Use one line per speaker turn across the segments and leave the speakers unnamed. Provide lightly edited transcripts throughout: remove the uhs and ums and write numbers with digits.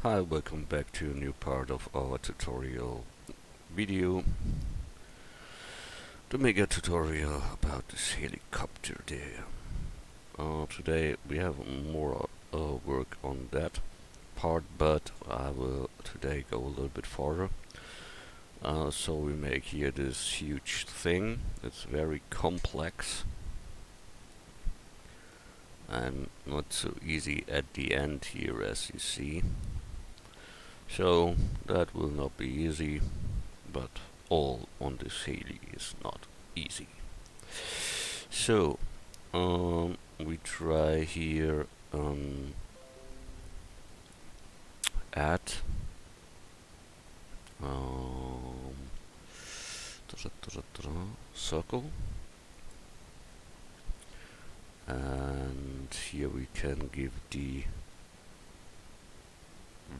Hi, welcome back to a new part of our tutorial video. To make a tutorial about this helicopter there. Today we have more work on that part, but I will today go a little bit farther. So we make here this huge thing. It's very complex and not so easy at the end here, as you see. So that will not be easy, but all on this heli is not easy. So we try here add um, circle, and here we can give the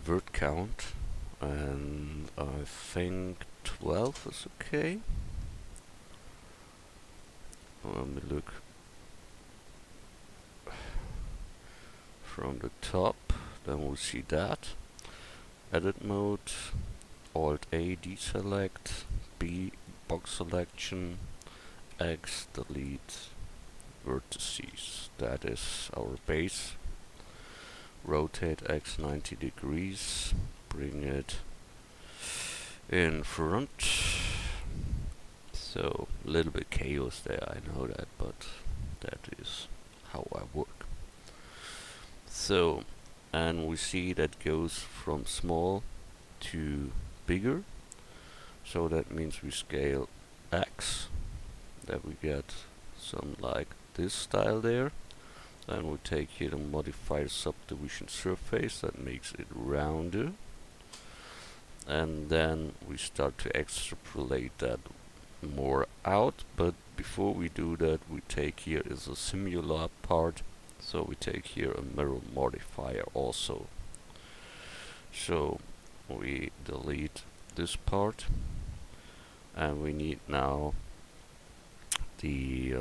word count, and I think 12 is okay. Let me look from the top, then we'll see that. Edit mode, Alt A deselect, B box selection, X delete vertices. That is our base. Rotate X 90 degrees, bring it in front. So a little bit chaos there, I know that, but that is how I work. So, and we see that goes from small to bigger. So that means we scale X, that we get some like this style there. Then we take here the modifier subdivision surface, that makes it rounder. And then we start to extrapolate that more out, but before we do that, we take here is a simula part, so we take here a mirror modifier also. So we delete this part, and we need now the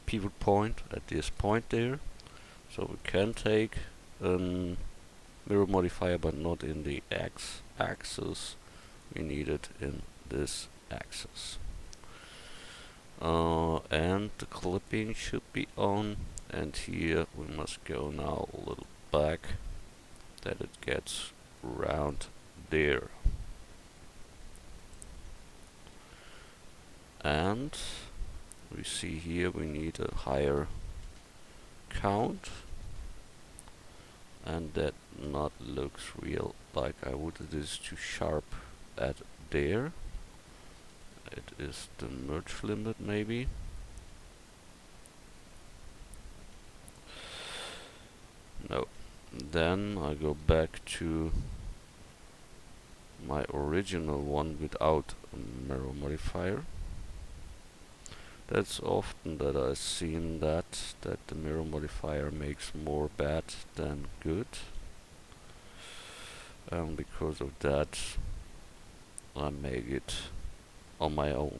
pivot point at this point there. So we can take mirror modifier, but not in the X axis. We need it in this axis. And the clipping should be on, and here we must go now a little back, that it gets round there. And we see here we need a higher count, and that not looks real like I would. It is too sharp at there. It is the merge limit maybe. No. Then I go back to my original one without a mirror modifier. That's often that I've seen that the mirror modifier makes more bad than good. And because of that, I make it on my own.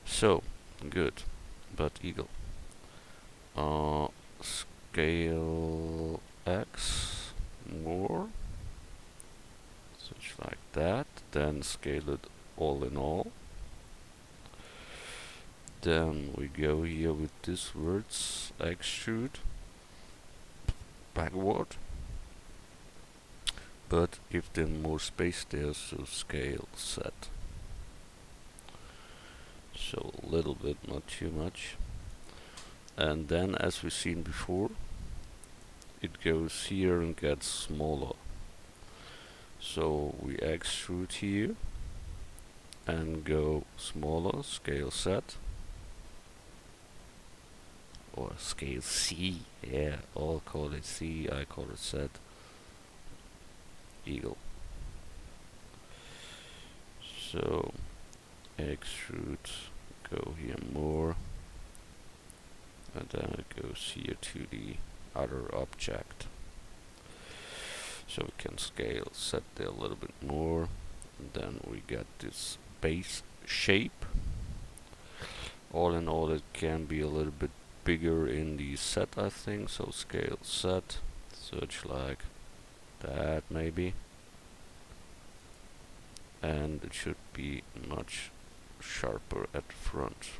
So, good. But eagle. Scale X more. Such like that. Then scale it all in all. Then we go here with this words extrude backward, but give them more space there, so scale set. So a little bit, not too much. And then, as we've seen before, it goes here and gets smaller. So we extrude here and go smaller, scale set. Or scale C, yeah, all call it C, I call it set. Eagle. So extrude, go here more, and then it goes here to the other object. So we can scale set there a little bit more, and then we get this base shape. All in all, it can be a little bit bigger in the set, I think. So scale set, Search like that maybe, and it should be much sharper at the front.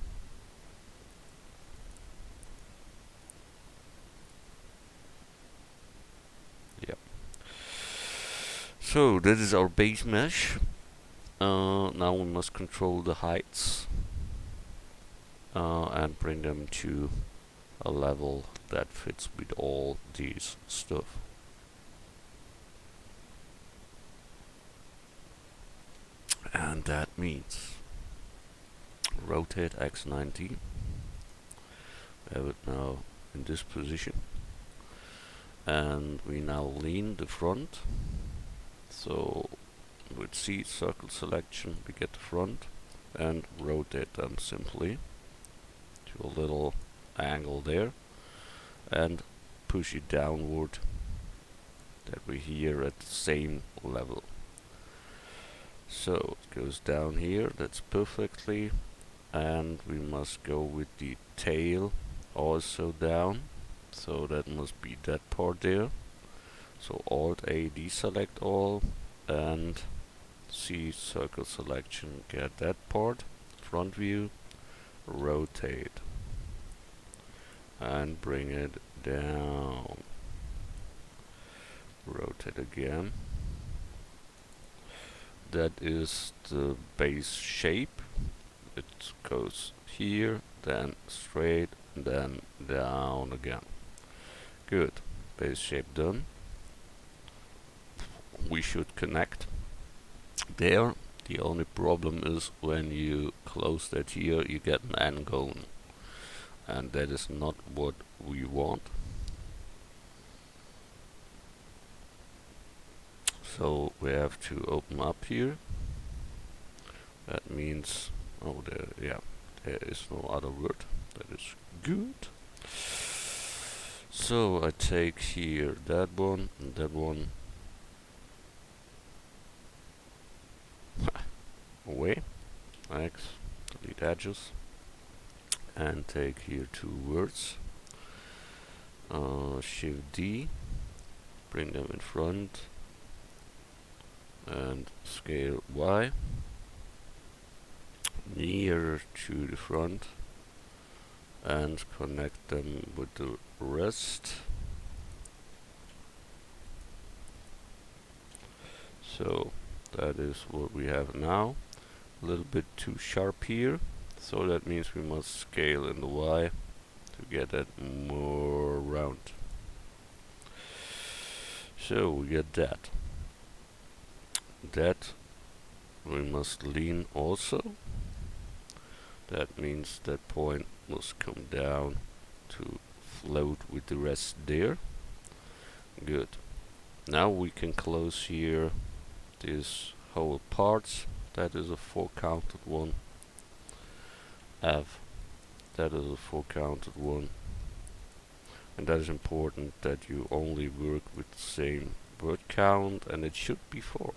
Yep. So that is our base mesh. Now we must control the heights and bring them to a level that fits with all these stuff. And that means rotate X90. Have it now in this position, and we now lean the front. So with C circle selection we get the front and rotate them simply to a little angle there and push it downward that we're here at the same level. So it goes down here, that's perfectly, and we must go with the tail also down, so that must be that part there. So Alt A deselect all and C circle selection, get that part, front view, rotate and bring it down, rotate again. That is the base shape. It goes here, then straight, then down again. Good, base shape done. We should connect there. The only problem is when you close that here, you get an angle, and that is not what we want. So we have to open up here. That means, oh, there is no other word. That is good. So I take here that one and that one away. X, delete edges, and take here two words. Shift D, bring them in front, and scale Y near to the front, and connect them with the rest. So that is what we have now. A little bit too sharp here, so that means we must scale in the Y to get that more round. So we get that. That we must lean also. That means that point must come down to float with the rest there. Good. Now we can close here this whole parts. That is a 4 counted one. F, that is a 4 counted one. And that is important that you only work with the same word count, and it should be 4.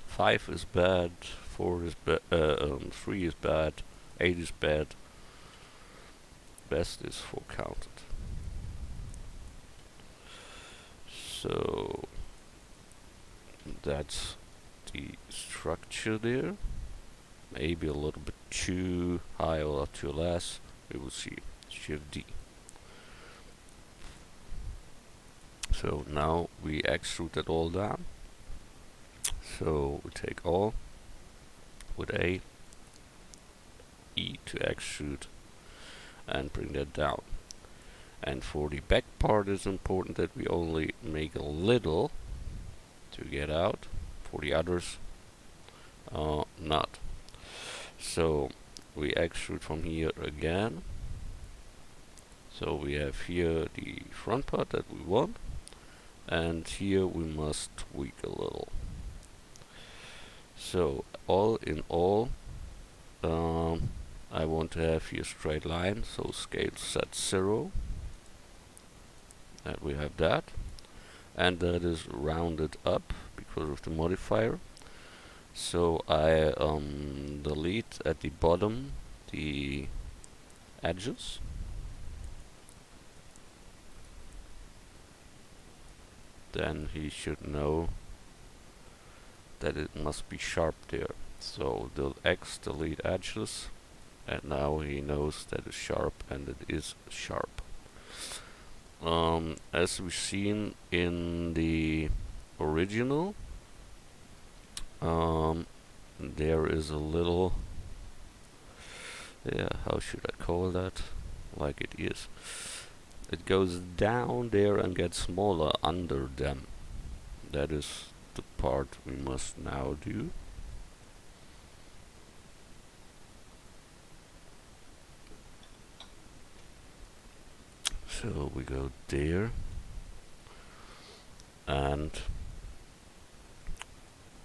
5 is bad, 4 is bad, 3 is bad, 8 is bad. Best is 4 counted. So that's the structure there. Maybe a little bit too high or too less. We will see. Shift D. So now we extrude that all down. So we take all with A, E to extrude, and bring that down. And for the back part, it's important that we only make a little to get out. For the others, not. So we extrude from here again. So we have here the front part that we want, and here we must tweak a little. So all in all, I want to have here straight line, so scale set 0. And we have that, and that is rounded up because of the modifier. So I delete at the bottom the edges, then he should know that it must be sharp there. So the X delete edges, and now he knows that it's sharp, and it is sharp. As we've seen in the original, there is a little, yeah, how should I call that? Like it is. It goes down there and gets smaller under them. That is the part we must now do. So we go there and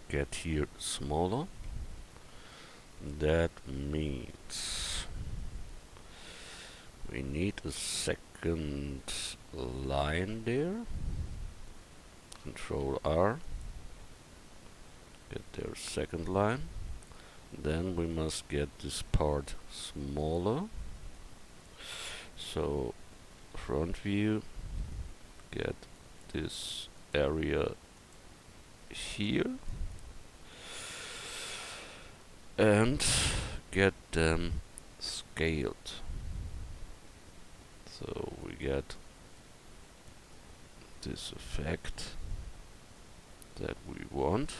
get here smaller. That means we need a second line there. Control R. Get their second line. Then we must get this part smaller. So front view, get this area here and get them scaled. So we get this effect that we want.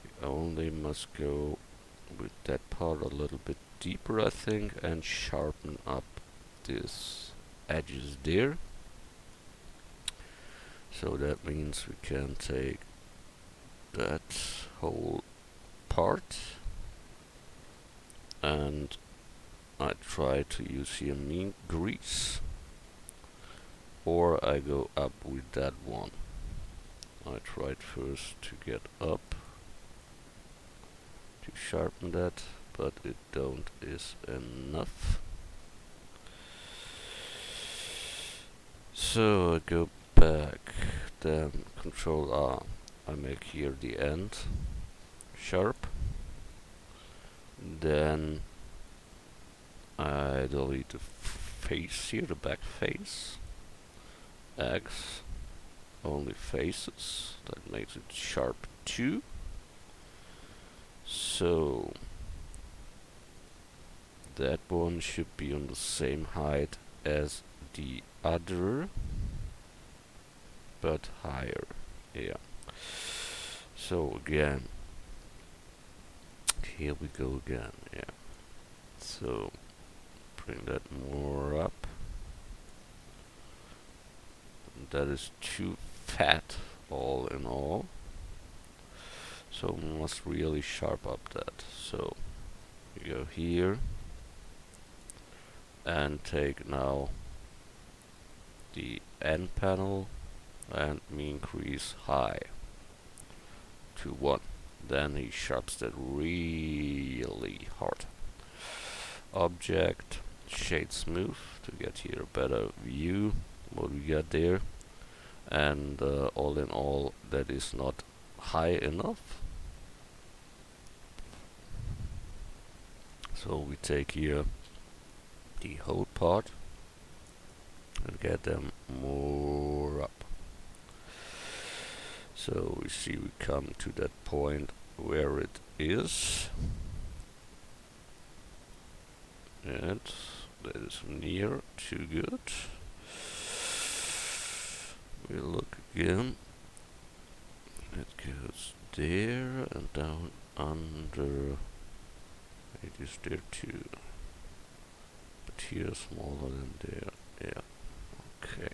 We only must go with that part a little bit deeper, I think, and sharpen up this edges there. So that means we can take that whole part, and I try to use here mean grease, or I go up with that one. I tried first to get up to sharpen that, but it don't is enough. So I go back, then Control R. I make here the end sharp. Then I delete the face here, the back face. X only faces. That makes it sharp 2. So that one should be on the same height as the other, but higher. Yeah. So again, here we go again. Yeah. So bring that more up. That is too fat, all in all. So we must really sharp up that. So we go here and take now the end panel and we increase high to 1. Then he sharps that really hard. Object, shade smooth to get here a better view what we got there, and all in all that is not high enough. So we take here the whole part and get them more up. So we see we come to that point where it is, and that is near too good. We look again. It goes there and down under. It is there too, but here smaller than there. Yeah. Okay.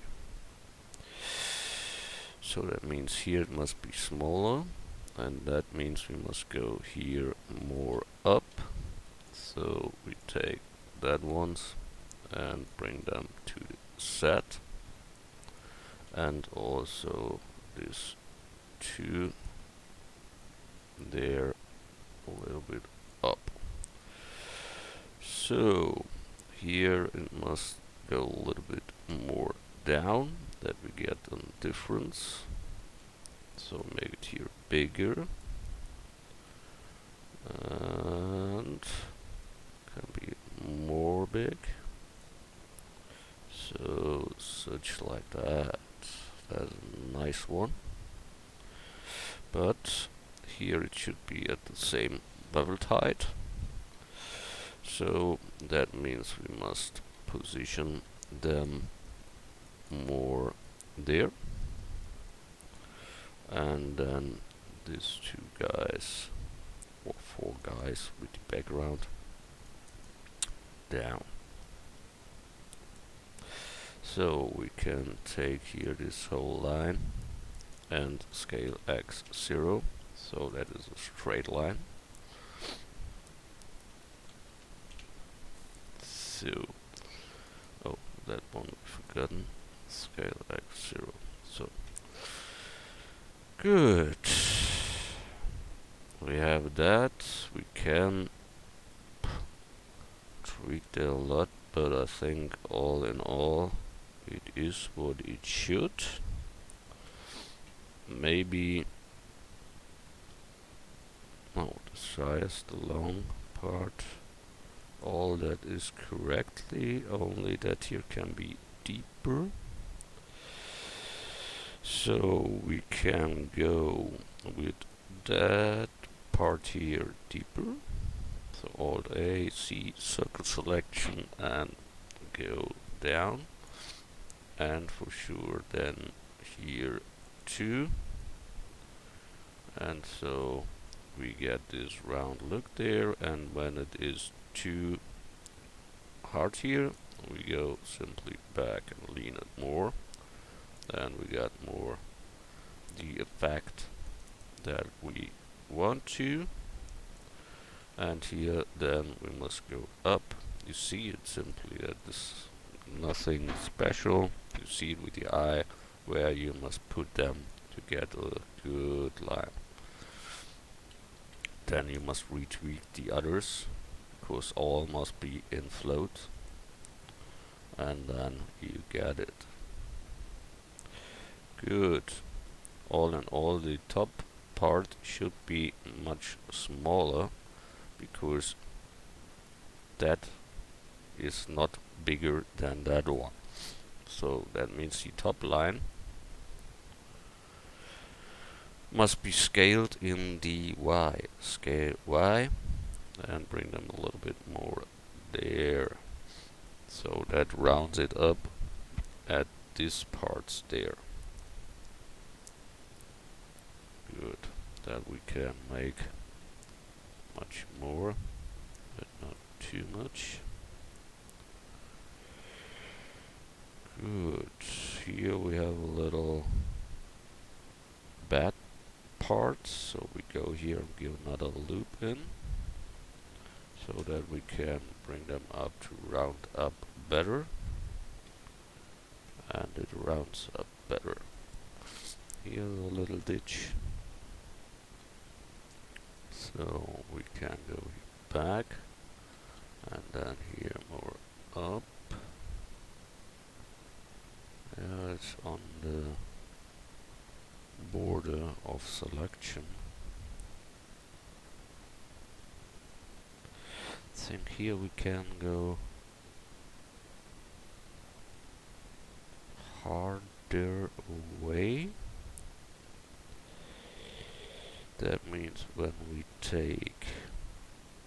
So that means here it must be smaller, and that means we must go here more up. So we take that ones and bring them to the set, and also this 2 there a little bit up. So here it must go a little bit more down, that we get a difference. So make it here bigger, and can be more big. So such like that. That's nice one. But here it should be at the same level height. So that means we must position them more there. And then these two guys, or four guys with the background down. So we can take here this whole line and scale x0, so that is a straight line. So, oh, that one forgotten, scale x0. So, good. We have that. We can tweak that a lot, but I think all in all, it is what it should. Maybe, oh, the size, the long part, all that is correctly, only that here can be deeper. So we can go with that part here deeper. So Alt A, C, circle selection, and go down. And for sure then here too. And so we get this round look there, and when it is too hard here, we go simply back and lean it more. Then we got more the effect that we want to. And here then we must go up. You see it simply that this nothing special. You see it with the eye where you must put them to get a good line. Then you must retweak the others, because all must be in float, and then you get it. Good. All in all, the top part should be much smaller, because that is not bigger than that one. So that means the top line must be scaled in the Y. Scale Y and bring them a little bit more there. So that rounds it up at these parts there. Good. That we can make much more, but not too much. Good. Here we have a little bat part, so we go here and give another loop in, so that we can bring them up to round up better, and it rounds up better. Here's a little ditch, so we can go back, and then here more up. Yeah, it's on the border of selection. I think here we can go harder away. That means when we take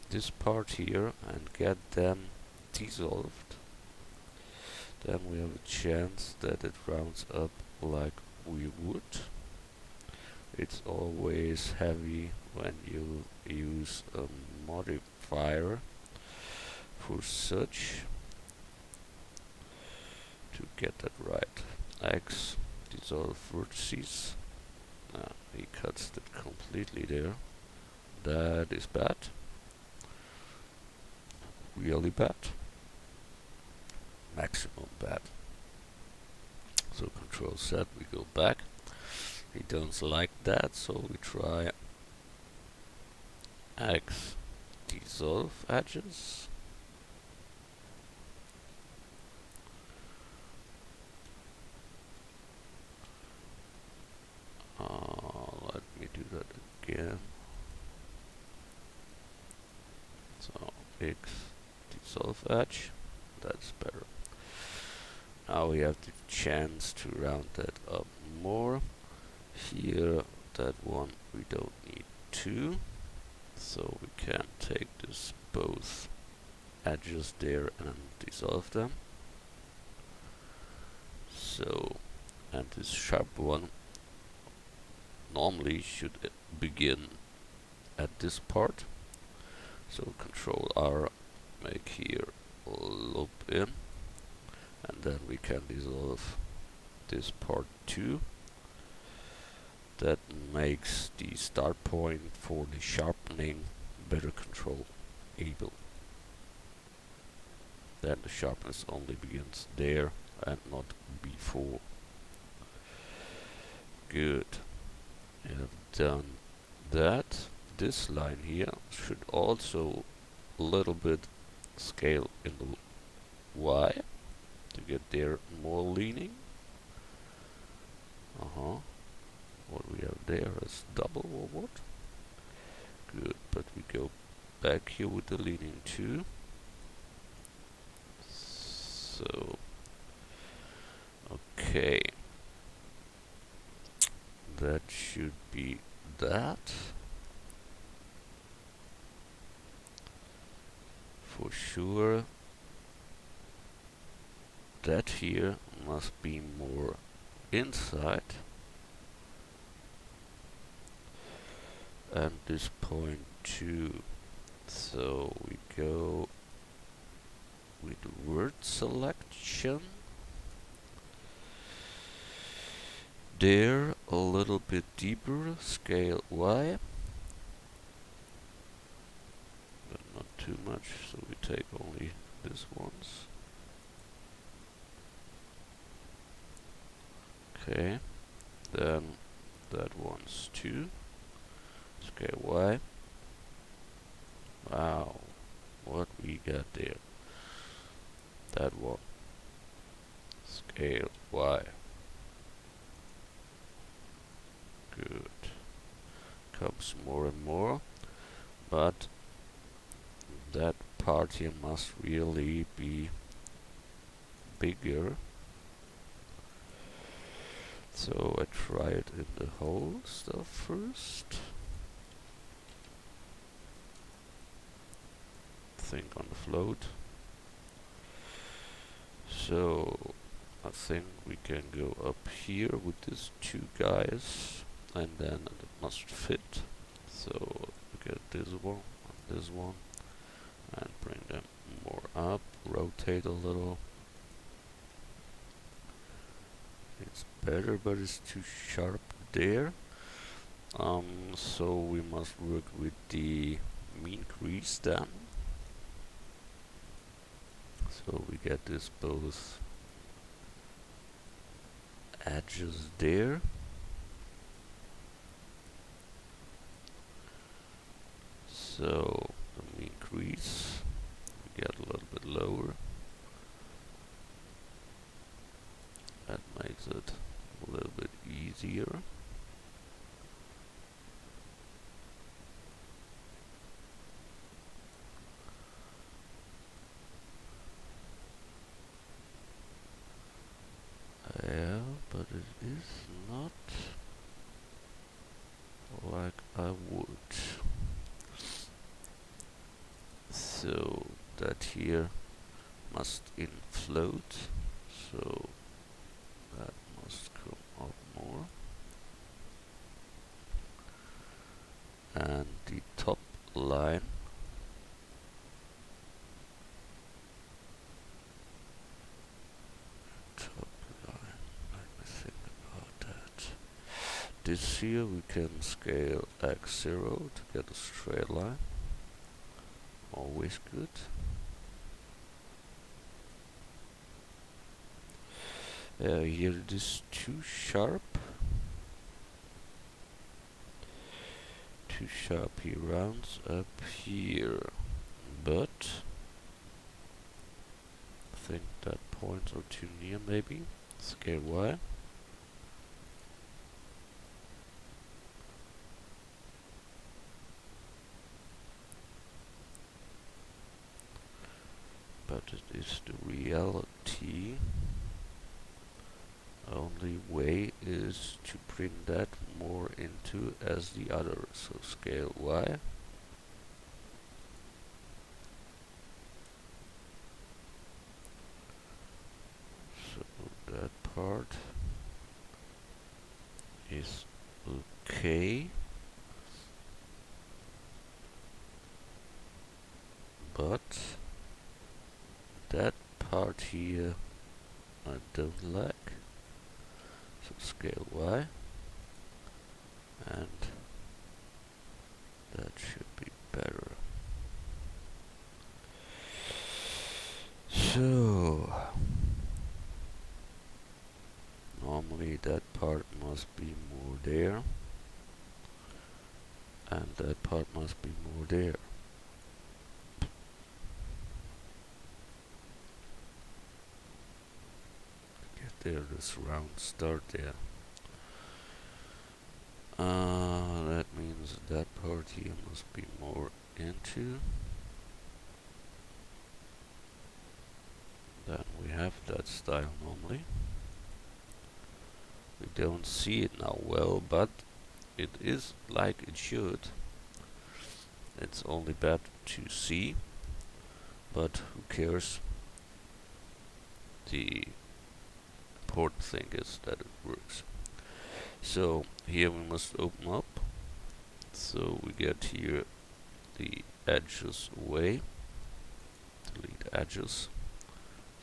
this part here and get them dissolved, then we have a chance that it rounds up like we would. It's always heavy when you use a modifier for such to get that right. X, dissolve vertices. He cuts it completely there. That is bad. Really bad. Maximum bad. So Control Z, we go back. He don't like that, so we try X, dissolve edges. Let me do that again. So X, dissolve edge. That's better. Now we have the chance to round that up more. Here, that one we don't need two, so we can take this both edges there and dissolve them. So, and this sharp one normally should begin at this part. So Control R, make here a loop in, and then we can dissolve this part too. That makes the start point for the sharpening better control able. Then the sharpness only begins there and not before. Good. We have done that. This line here should also a little bit scale in the Y to get there more leaning. What we have there is double or what? Good, but we go back here with the leaning too. So, okay. That should be that. For sure. That here must be more inside. And this point too. So we go with word selection. There a little bit deeper, scale Y. But not too much, so we take only this ones. Okay, then that one's too. Scale Y. Wow, what we got there. That one. Scale Y. Good. Comes more and more, but that part here must really be bigger. So I try it in the whole stuff first. Think on the float. So I think we can go up here with these two guys, and then it must fit. So look at this one and this one, and bring them more up, rotate a little. It's better, but it's too sharp there. So we must work with the mean crease then. So we get this both edges there. So the mean crease we get a little bit lower. That makes it a little bit easier. Yeah, but it is not like I would. So that here must infloat, so that must come up more. And the top line let me think about that. This here we can scale x0 to get a straight line. Always good. Here it is too sharp. Too sharp, he rounds up here. But I think that points are too near maybe. Scale Y. But it is the reality. Only way is is to bring that more into as the other. So scale Y. So that part is okay, but that part here I don't like. So scale Y, and that should be better. So normally that part must be more there, and that part must be more there. Get there, this round start there. That means that part here must be more into. Then we have that style normally. We don't see it now well, but it is like it should. It's only bad to see, but who cares? The important thing is that it works. So here we must open up. So we get here the edges away. Delete edges.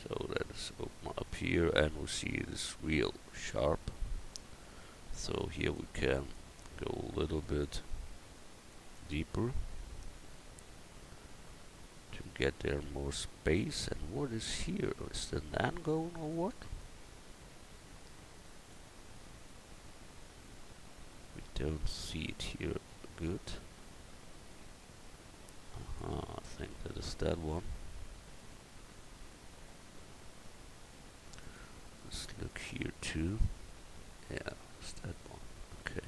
So that is open up here, and we see this real sharp. So here we can go a little bit deeper to get there more space. And what is here? Is the nan going or what? We don't see it here good. I think that is that one. Let's look here too. Yeah, it's that one. Okay.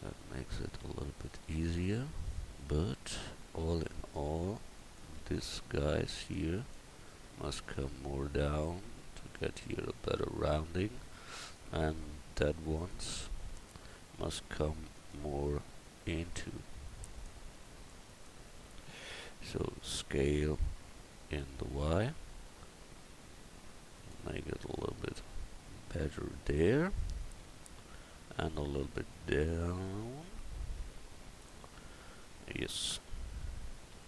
That makes it a little bit easier. But all in all, this guys here must come more down to get here a better rounding, and that ones must come more into. So scale in the Y, make it a little bit better there, and a little bit down. Yes.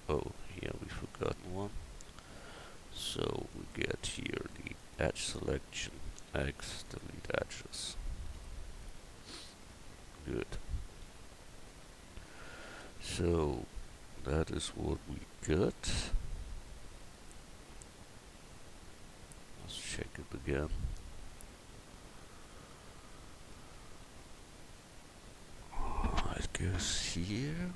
Oh, here we forgot one. So we get here the edge selection, X, delete edges. Good. So that is what we got. Let's check it again. It goes here.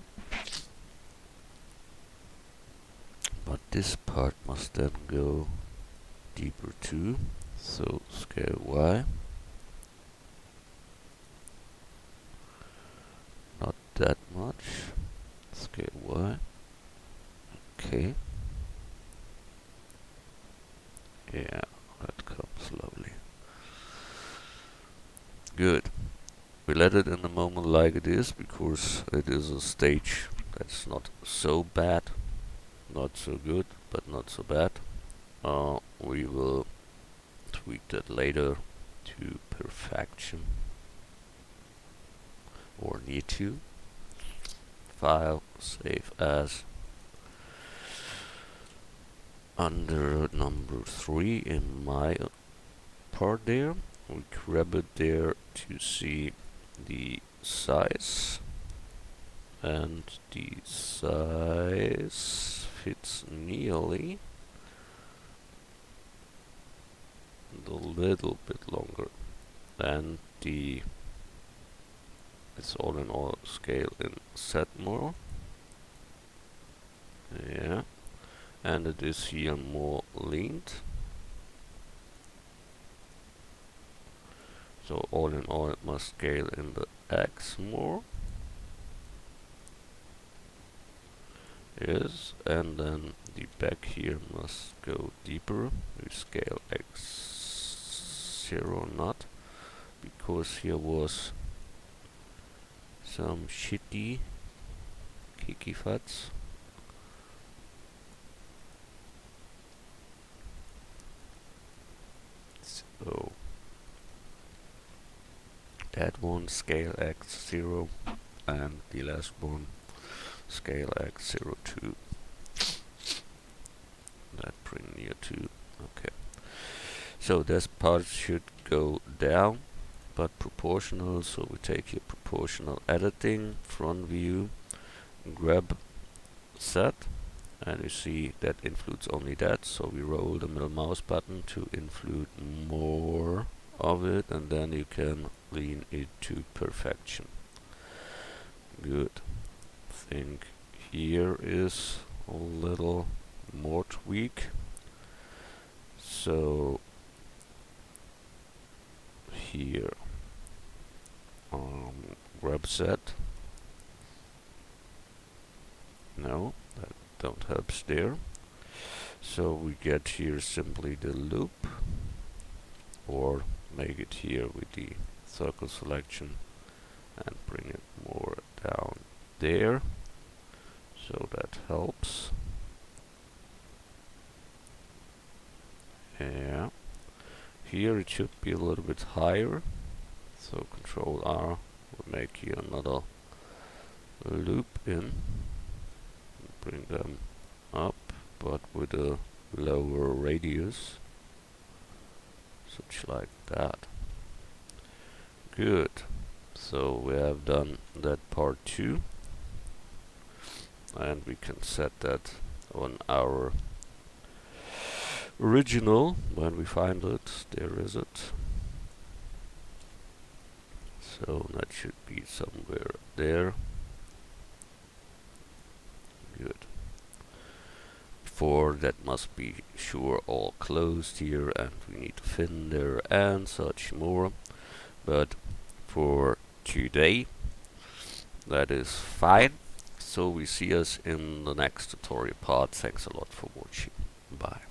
But this part must then go deeper too. So scale Y. Not that much. Scale Y. Okay. Yeah, that comes lovely. Good. We let it in a moment like it is, because it is a stage that's not so bad. Not so good, but not so bad. We will tweak that later to perfection, or need to. File, save as. Under number 3 in my part there, we grab it there to see the size, and the size fits nearly, and a little bit longer, and it's all in all scale in Setmore. Yeah, and it is here more leaned. So all in all it must scale in the X more. Yes, and then the back here must go deeper. We scale X0 not. because here was some shitty kiki fats. So that one scale x0 and the last one scale x02. That bring near to. Okay. So this part should go down, but proportional. So we take here proportional editing, front view, grab set, and you see that includes only that. So we roll the middle mouse button to include more of it, and then you can lean it to perfection. Good. I think here is a little more tweak. So here grab set. No, that don't helps there. So we get here simply the loop, or make it here with the circle selection and bring it more down there. So that helps. Yeah. Here it should be a little bit higher. So Control R will make here another loop in. Bring them up, but with a lower radius. Such like that. Good. So we have done that part 2. And we can set that on our original when we find it. There is it. So that should be somewhere there. Good. For that must be sure all closed here, and we need to fin there and such more. But for today, that is fine. So we see us in the next tutorial part. Thanks a lot for watching. Bye.